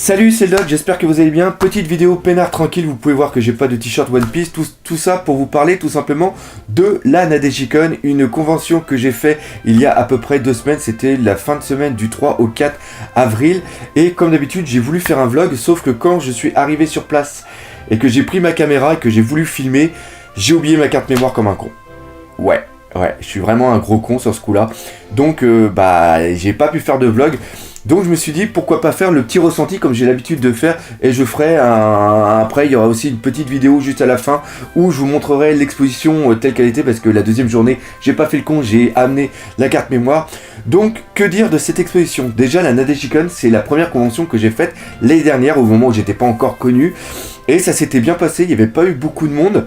Salut, c'est le Doc, j'espère que vous allez bien. Petite vidéo peinard tranquille, vous pouvez voir que j'ai pas de t-shirt One Piece, tout ça pour vous parler tout simplement de la Nadeshikon, une convention que j'ai fait il y a à peu près 2 semaines, c'était la fin de semaine du 3 au 4 avril. Et comme d'habitude, j'ai voulu faire un vlog, sauf que quand je suis arrivé sur place et que j'ai pris ma caméra et que j'ai voulu filmer, j'ai oublié ma carte mémoire comme un con. Ouais, je suis vraiment un gros con sur ce coup-là. Donc, j'ai pas pu faire de vlog. Donc je me suis dit pourquoi pas faire le petit ressenti comme j'ai l'habitude de faire, et je ferai après il y aura aussi une petite vidéo juste à la fin où je vous montrerai l'exposition telle qu'elle était, parce que la deuxième journée j'ai pas fait le con, j'ai amené la carte mémoire. Donc que dire de cette exposition? Déjà la Nadeshikon, c'est la première convention que j'ai faite l'année dernière au moment où j'étais pas encore connu, et ça s'était bien passé, il n'y avait pas eu beaucoup de monde.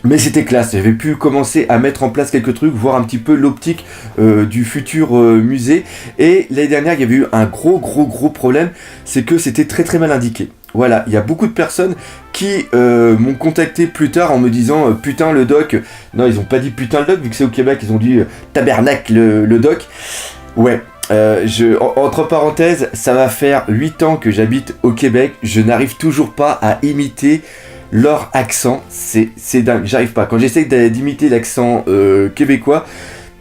Mais c'était classe, j'avais pu commencer à mettre en place quelques trucs, voir un petit peu l'optique du futur musée. Et l'année dernière, il y avait eu un gros problème, c'est que c'était très mal indiqué. Voilà, il y a beaucoup de personnes qui m'ont contacté plus tard en me disant putain le doc. Non, ils ont pas dit putain le doc, vu que c'est au Québec, ils ont dit tabernacle le doc. Ouais. Entre parenthèses, ça va faire 8 ans que j'habite au Québec, je n'arrive toujours pas à imiter leur accent, c'est dingue, j'arrive pas. Quand j'essaie d'imiter l'accent québécois,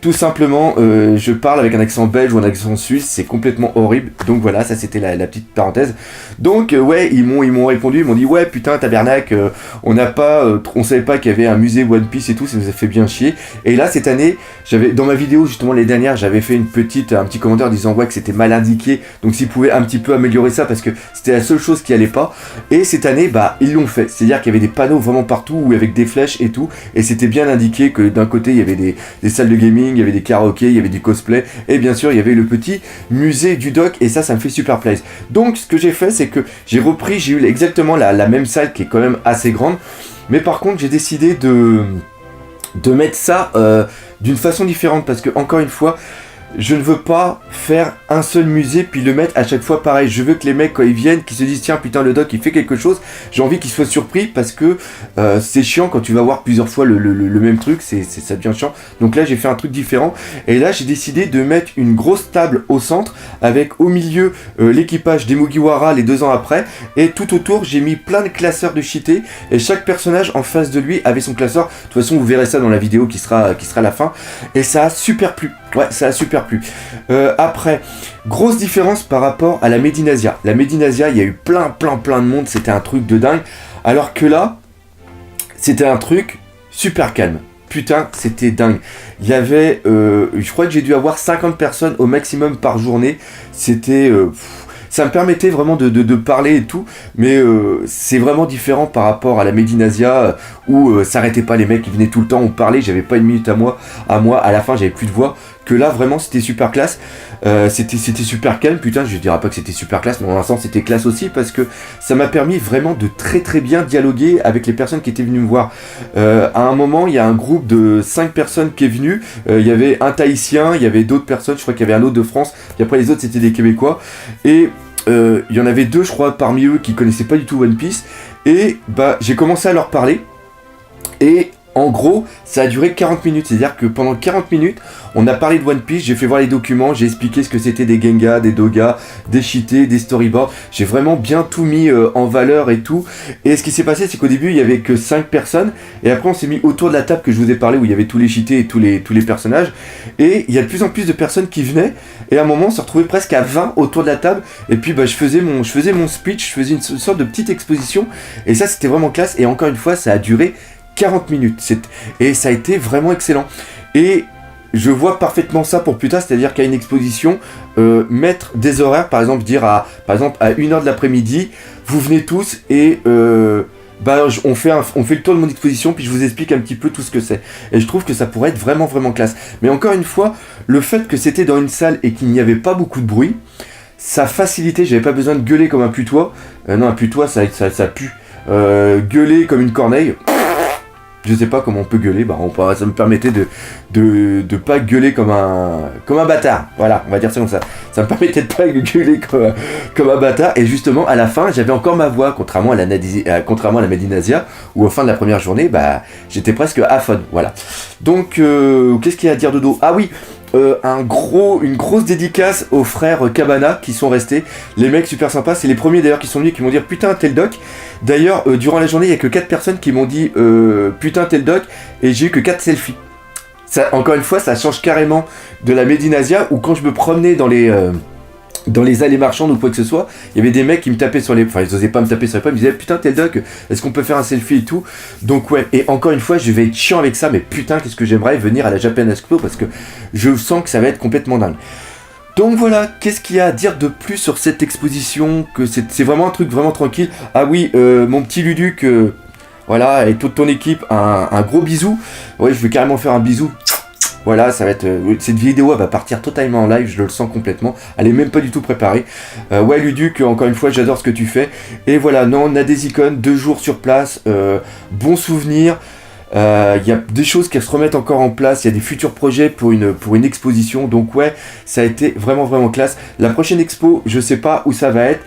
tout simplement, je parle avec un accent belge ou un accent suisse, c'est complètement horrible. Donc voilà, ça c'était la petite parenthèse. Donc ouais, ils m'ont répondu, ils m'ont dit ouais putain tabernacle, on savait pas qu'il y avait un musée One Piece et tout, ça nous a fait bien chier. Et là cette année, j'avais dans ma vidéo justement les dernières, j'avais fait un petit commentaire disant ouais que c'était mal indiqué, donc s'ils pouvaient un petit peu améliorer ça parce que c'était la seule chose qui allait pas. Et cette année, ils l'ont fait, c'est-à-dire qu'il y avait des panneaux vraiment partout avec des flèches et tout, et c'était bien indiqué que d'un côté il y avait des salles de gaming, il y avait des karaokés, il y avait du cosplay, et bien sûr il y avait le petit musée du doc, et ça me fait super plaisir. Donc ce que j'ai fait, c'est que j'ai eu exactement la même salle qui est quand même assez grande, mais par contre j'ai décidé de mettre ça d'une façon différente, parce que encore une fois, je ne veux pas faire un seul musée puis le mettre à chaque fois pareil. Je veux que les mecs quand ils viennent, qu'ils se disent tiens putain le doc il fait quelque chose, j'ai envie qu'ils soient surpris, parce que c'est chiant quand tu vas voir plusieurs fois le même truc, ça devient chiant. Donc là j'ai fait un truc différent, et là j'ai décidé de mettre une grosse table au centre avec au milieu l'équipage des Mugiwara les 2 ans après, et tout autour j'ai mis plein de classeurs de cheatés, et chaque personnage en face de lui avait son classeur. De toute façon vous verrez ça dans la vidéo qui sera à la fin, et ça a super plu. Ouais, ça a super plu. Après, grosse différence par rapport à la Medinasia. La Medinasia, il y a eu plein de monde, c'était un truc de dingue. Alors que là, c'était un truc super calme. Putain, c'était dingue. Il y avait, je crois que j'ai dû avoir 50 personnes au maximum par journée. C'était... ça me permettait vraiment de parler et tout, mais c'est vraiment différent par rapport à la Medinasia où ça arrêtait pas, les mecs qui venaient tout le temps, on parlait, j'avais pas une minute à moi, à la fin j'avais plus de voix, que là vraiment c'était super classe, c'était super calme. Putain, je dirais pas que c'était super classe, mais en l'instant c'était classe aussi, parce que ça m'a permis vraiment de très bien dialoguer avec les personnes qui étaient venues me voir. À un moment, il y a un groupe de 5 personnes qui est venu, il y avait un Tahitien, il y avait d'autres personnes, je crois qu'il y avait un autre de France, puis après les autres c'était des Québécois, et il y en avait 2 je crois parmi eux qui connaissaient pas du tout One Piece, et j'ai commencé à leur parler, et en gros, ça a duré 40 minutes, c'est-à-dire que pendant 40 minutes, on a parlé de One Piece, j'ai fait voir les documents, j'ai expliqué ce que c'était des Genga, des Doga, des cheatés, des storyboards, j'ai vraiment bien tout mis en valeur et tout. Et ce qui s'est passé, c'est qu'au début, il y avait que 5 personnes, et après on s'est mis autour de la table que je vous ai parlé, où il y avait tous les cheatés et tous les personnages, et il y a de plus en plus de personnes qui venaient, et à un moment, on s'est retrouvé presque à 20 autour de la table, et puis je faisais mon speech, je faisais une sorte de petite exposition, et ça c'était vraiment classe, et encore une fois, ça a duré 40 minutes, et ça a été vraiment excellent. Et je vois parfaitement ça pour plus tard, c'est-à-dire qu'à une exposition, mettre des horaires, par exemple dire à 1h de l'après-midi, vous venez tous et on fait le tour de mon exposition, puis je vous explique un petit peu tout ce que c'est. Et je trouve que ça pourrait être vraiment classe. Mais encore une fois, le fait que c'était dans une salle et qu'il n'y avait pas beaucoup de bruit, ça facilitait, j'avais pas besoin de gueuler comme un putois. Non, un putois ça pue. Gueuler comme une corneille, je sais pas comment on peut gueuler, ça me permettait de pas gueuler comme un bâtard, voilà, on va dire ça comme ça. Ça me permettait de pas gueuler comme un bâtard, et justement à la fin j'avais encore ma voix, contrairement à la Medinasia, où au fin de la première journée, j'étais presque à fond, voilà. Donc qu'est-ce qu'il y a à dire de dos? Ah oui, une grosse dédicace aux frères Cabana qui sont restés. Les mecs super sympas, c'est les premiers d'ailleurs qui sont venus qui m'ont dit putain t'es le doc. D'ailleurs durant la journée il y a que 4 personnes qui m'ont dit putain t'es le doc et j'ai eu que 4 selfies. Ça, encore une fois ça change carrément de la Medinasia où quand je me promenais dans les allées marchandes ou quoi que ce soit, il y avait des mecs qui me tapaient sur les... Enfin, ils osaient pas me taper sur les pommes, ils me disaient putain t'es le doc, est-ce qu'on peut faire un selfie et tout. Donc ouais, et encore une fois, je vais être chiant avec ça, mais putain qu'est-ce que j'aimerais venir à la Japan Expo parce que je sens que ça va être complètement dingue. Donc voilà, qu'est-ce qu'il y a à dire de plus sur cette exposition, que c'est vraiment un truc vraiment tranquille. Ah oui, mon petit Luduc, voilà, et toute ton équipe, un gros bisou. Ouais, je vais carrément faire un bisou. Voilà, ça va être cette vidéo elle va partir totalement en live, je le sens complètement. Elle est même pas du tout préparée. Ouais Luduc, encore une fois, j'adore ce que tu fais. Et voilà, non, on a des icônes, 2 jours sur place, bons souvenirs. Il y a des choses qui se remettent encore en place, il y a des futurs projets pour une exposition. Donc ouais, ça a été vraiment classe. La prochaine expo, je sais pas où ça va être.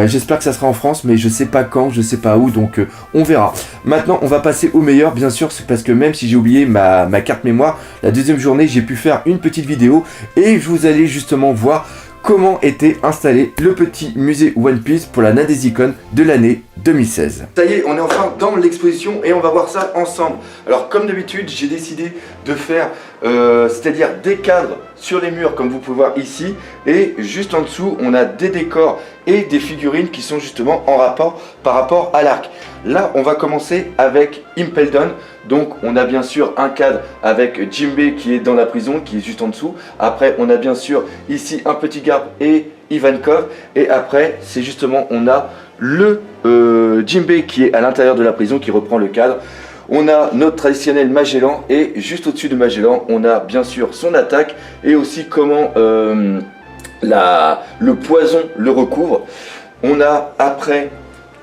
J'espère que ça sera en France, mais je sais pas quand, je sais pas où, donc on verra. Maintenant, on va passer au meilleur, bien sûr, c'est parce que même si j'ai oublié ma carte mémoire, la deuxième journée, j'ai pu faire une petite vidéo et je vous allez justement voir comment était installé le petit musée One Piece pour la Nadezicon de l'année 2016. Ça y est, on est enfin dans l'exposition et on va voir ça ensemble. Alors comme d'habitude, j'ai décidé de faire, c'est-à-dire des cadres sur les murs comme vous pouvez voir ici, et juste en dessous, on a des décors et des figurines qui sont justement en rapport par rapport à l'arc. Là, on va commencer avec Impel Down. Donc, on a bien sûr un cadre avec Jinbei qui est dans la prison, qui est juste en dessous. Après, on a bien sûr ici un petit garde et Ivankov. Et après, c'est justement, on a le Jinbei qui est à l'intérieur de la prison, qui reprend le cadre. On a notre traditionnel Magellan et juste au-dessus de Magellan, on a bien sûr son attaque et aussi comment le poison le recouvre. On a après,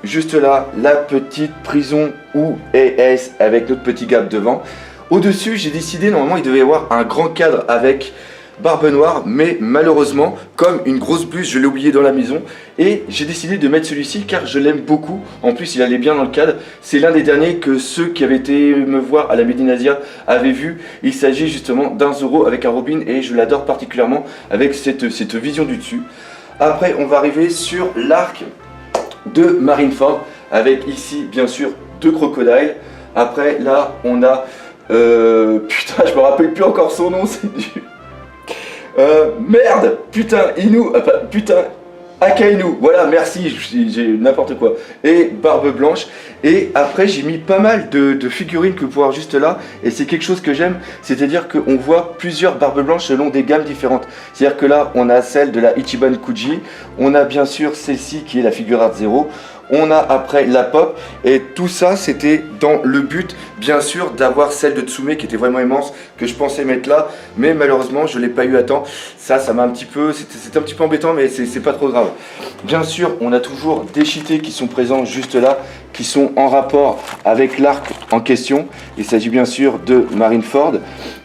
juste là, la petite prison ou AS avec notre petit gap devant. Au-dessus, j'ai décidé, normalement, il devait y avoir un grand cadre avec Barbe Noire, mais malheureusement, comme une grosse buse, je l'ai oublié dans la maison. Et j'ai décidé de mettre celui-ci car je l'aime beaucoup. En plus, il allait bien dans le cadre. C'est l'un des derniers que ceux qui avaient été me voir à la Medinasia avaient vu. Il s'agit justement d'un Zoro avec un Robin et je l'adore particulièrement avec cette vision du dessus. Après, on va arriver sur l'arc de Marineford avec ici bien sûr 2 crocodiles. Après là on a putain je me rappelle plus encore son nom, c'est du merde, putain Inu, putain Akainu, voilà merci, j'ai n'importe quoi. Et Barbe Blanche. Et après j'ai mis pas mal de figurines que vous pouvez voir juste là. Et c'est quelque chose que j'aime, c'est-à-dire qu'on voit plusieurs Barbes Blanches selon des gammes différentes. C'est-à-dire que là on a celle de la Ichiban Kuji. On a bien sûr celle-ci qui est la figure Art Zero. On a après la pop et tout ça c'était dans le but bien sûr d'avoir celle de Tsume qui était vraiment immense que je pensais mettre là mais malheureusement je l'ai pas eu à temps. Ça m'a un petit peu, c'était un petit peu embêtant mais c'est pas trop grave. Bien sûr on a toujours des cheatés qui sont présents juste là qui sont en rapport avec l'arc en question. Il s'agit bien sûr de Marineford.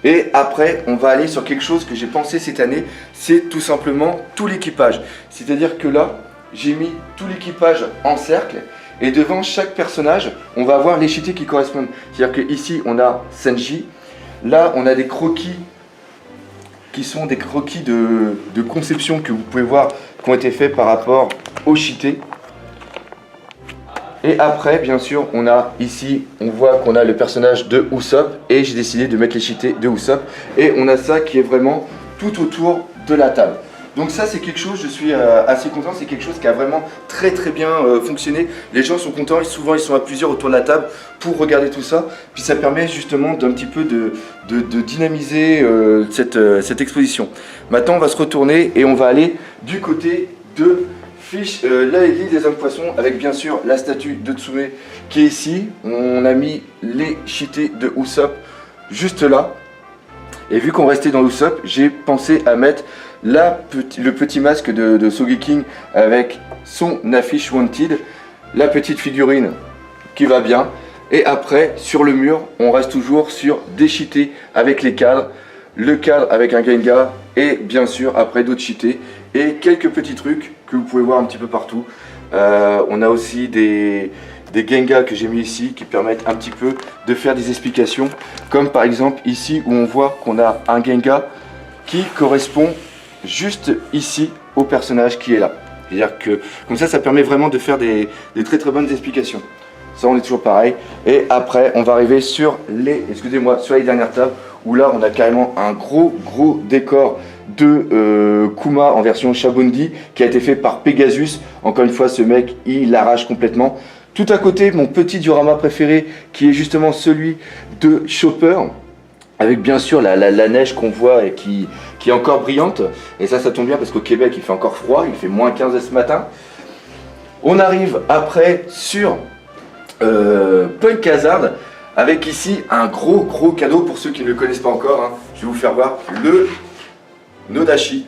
Et après on va aller sur quelque chose que j'ai pensé cette année, c'est tout simplement tout l'équipage. C'est-à-dire que là j'ai mis tout l'équipage en cercle et devant chaque personnage, on va avoir les cheatés qui correspondent. C'est-à-dire qu'ici, on a Senji. Là, on a des croquis qui sont des croquis de conception que vous pouvez voir qui ont été faits par rapport aux cheatés. Et après, bien sûr, on a ici, on voit qu'on a le personnage de Usopp et j'ai décidé de mettre les cheatés de Usopp. Et on a ça qui est vraiment tout autour de la table. Donc ça c'est quelque chose, je suis assez content, c'est quelque chose qui a vraiment très bien fonctionné. Les gens sont contents, souvent ils sont à plusieurs autour de la table pour regarder tout ça. Puis ça permet justement d'un petit peu de dynamiser cette exposition. Maintenant on va se retourner et on va aller du côté de la l'église des hommes poissons avec bien sûr la statue de Tsume qui est ici. On a mis les cheatés de Usopp juste là. Et vu qu'on restait dans Usopp, j'ai pensé à mettre le petit masque de Sogeking avec son affiche Wanted, la petite figurine qui va bien. Et après, sur le mur, on reste toujours sur des cheatés avec les cadres, le cadre avec un Gengar et bien sûr après d'autres cheatés et quelques petits trucs que vous pouvez voir un petit peu partout. On a aussi des Gengar que j'ai mis ici qui permettent un petit peu de faire des explications, comme par exemple ici où on voit qu'on a un Gengar qui correspond juste ici au personnage qui est là. C'est-à-dire que comme ça permet vraiment de faire des très très bonnes explications. Ça, on est toujours pareil. Et après, on va arriver sur les, sur les dernières tables, où là, on a carrément un gros décor de Kuma en version Shabondi, qui a été fait par Pegasus. Encore une fois, ce mec, il l'arrache complètement. Tout à côté, mon petit diorama préféré, qui est justement celui de Chopper, avec bien sûr la neige qu'on voit et qui est encore brillante. Et ça tombe bien parce qu'au Québec, il fait encore froid, il fait moins 15 ce matin. On arrive après sur Punk Hazard, avec ici un gros cadeau pour ceux qui ne le connaissent pas encore. Hein. Je vais vous faire voir le Nodashi,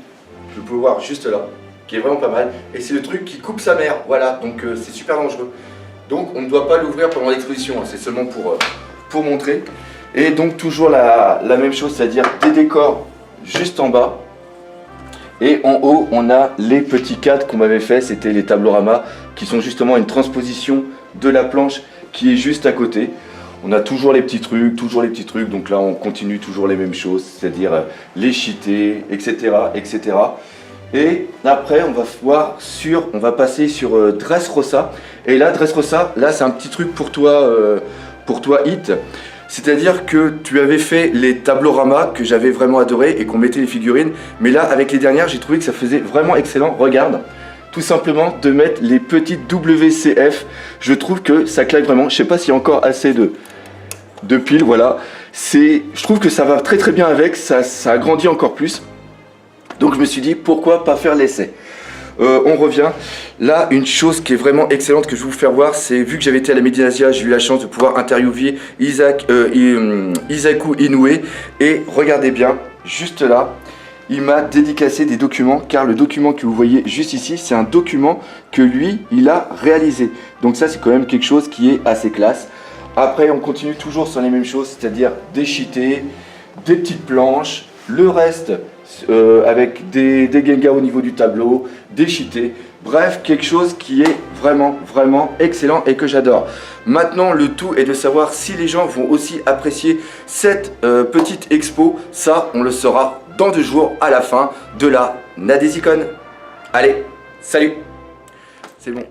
je peux voir juste là, qui est vraiment pas mal. Et c'est le truc qui coupe sa mère, voilà, donc c'est super dangereux. Donc on ne doit pas l'ouvrir pendant l'exposition, hein. C'est seulement pour montrer. Et donc toujours la même chose, c'est-à-dire des décors juste en bas. Et en haut, on a les petits cadres qu'on m'avait fait, c'était les tabloramas, qui sont justement une transposition de la planche qui est juste à côté. On a toujours les petits trucs, donc là on continue toujours les mêmes choses, c'est-à-dire les cheatés, etc., etc. Et après on va passer sur Dressrosa. Et là Dressrosa, là c'est un petit truc pour toi Hit. C'est-à-dire que tu avais fait les tabloramas que j'avais vraiment adoré et qu'on mettait les figurines. Mais là, avec les dernières, j'ai trouvé que ça faisait vraiment excellent. Regarde, tout simplement de mettre les petites WCF. Je trouve que ça claque vraiment. Je sais pas s'il y a encore assez de piles, voilà. Je trouve que ça va très bien avec, ça agrandit encore plus. Donc je me suis dit, pourquoi pas faire l'essai. On revient. Là, une chose qui est vraiment excellente que je vais vous faire voir, c'est vu que j'avais été à la Made in Asia, j'ai eu la chance de pouvoir interviewer Isaku Inoue. Et regardez bien, juste là, il m'a dédicacé des documents, car le document que vous voyez juste ici, c'est un document que lui, il a réalisé. Donc ça, c'est quand même quelque chose qui est assez classe. Après, on continue toujours sur les mêmes choses, c'est-à-dire des cheatés, des petites planches, le reste avec des Gengar au niveau du tableau, des cheatés. Bref, quelque chose qui est vraiment excellent et que j'adore. Maintenant, le tout est de savoir si les gens vont aussi apprécier cette petite expo. Ça, on le saura dans 2 jours à la fin de la Nadeshikon. Allez, salut! C'est bon.